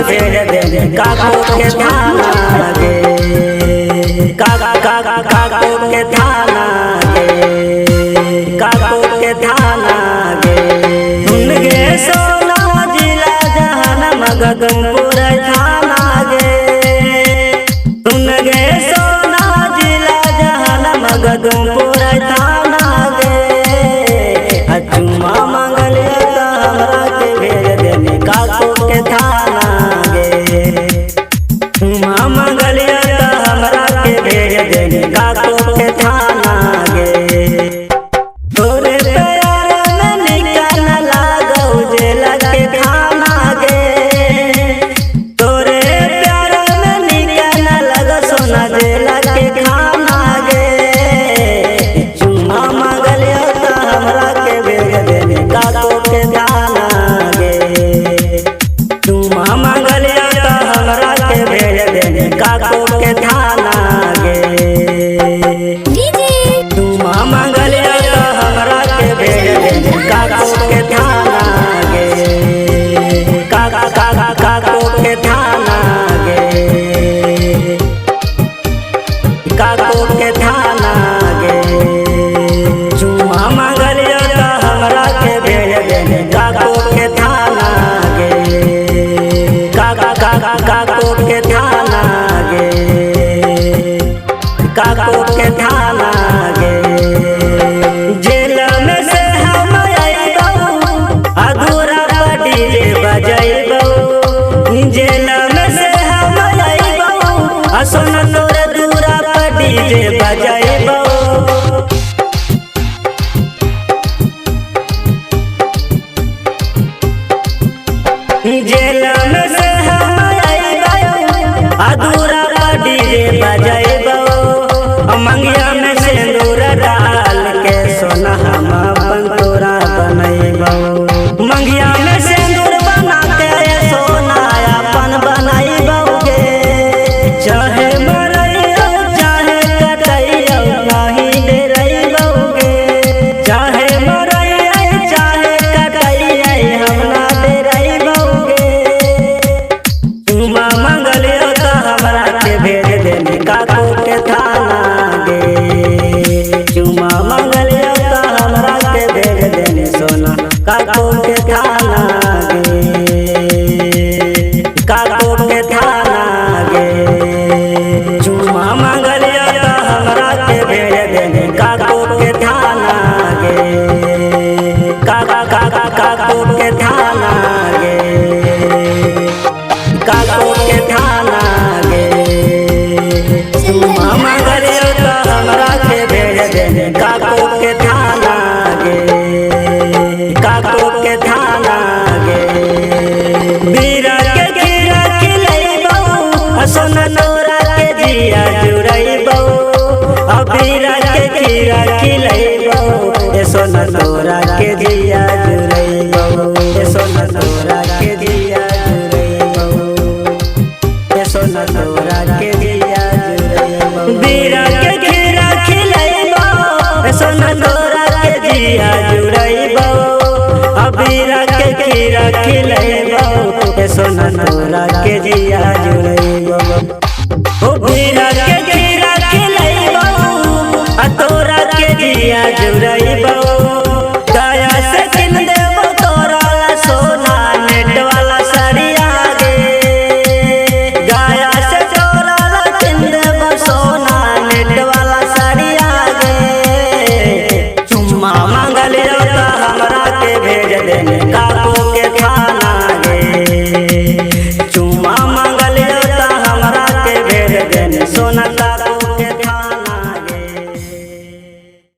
भेज दे काको के थाना गे काको के थाना गे काको के थाना गे सुन गे सोना जिला जहान मगदुमपुर थाना गे सुन गे सोना जिला जहान मगदुमपुर थाना गे चुमा मंगलिया हमरा के भेज दे काको के थाना गे चुमा मंगलिया हमरा के भेज दे काको के थाना गे तोरे प्यार में निकल लागौ जेल के थाना गे तोरे प्यार में निकल लग सोना जेल के खाना गे चुमा मंगलिया हमरा के भेज दे काको के थाना गे चुमा मंगलिया हमरा के भेज दे काको के थाना गे चुमा मंगलिया हमरा के भेज दे काको के थाना गे काको के थाना गे काको के थाना गे चुमा मंगलिया हमरा के भेज दे काको के थाना गे काको के थाना गे काको के थाना गे जेल में से हम आइबौ अधूरा पटी जे बजैबौ जेल में से हम आइबौ सुन तोरे दूरा पटी जे बजैबौ जेल में से हम आइबौ अधूरा पटी जे बजैबौ मंगिया में सिंदूर डाल के सोना हम अपन तोरा बनैबौ मंगिया में सिंदूर बना के सोना अपन बनैबौ गे चाहे मरैयौ चाहे कटैयौ नहीं डरैबौ गे चाहे मरैयौ चाहे कटैयौ हम ना डरैबौ गे चुमा मंगलिया हमरा के भेज दे काको के थाना चुमा मंगलिया हमरा के भेज दे सोना काको के थाना गे काको के थाना गे चुमा मंगलिया हमरा के भेज दे काको के थाना गे काको के थाना गे काको के थाना गे चुमा मंगलिया हमरा के भेज दे काको के थाना गे काको के थाना गे बीरा के खीरा खिलैबौ सोना तोरा के जिया जुड़ैबौ बीरा के खीरा खिलैबौ सोना तोरा के जिया जुड़ैबौ सोना तोरा के जिया जुड़ैबौ सोना तोरा के जिया जुड़ैबौ बीरा के खीरा खिलैबौ सोना तोरा के जिया जुड़ैबौ बीरा के खीरा खिलैबौ सोना तोरा के जिया जुड़ैबौ बीरा के खीरा खिलैबौ तोरा के जिया जुड़ैबौ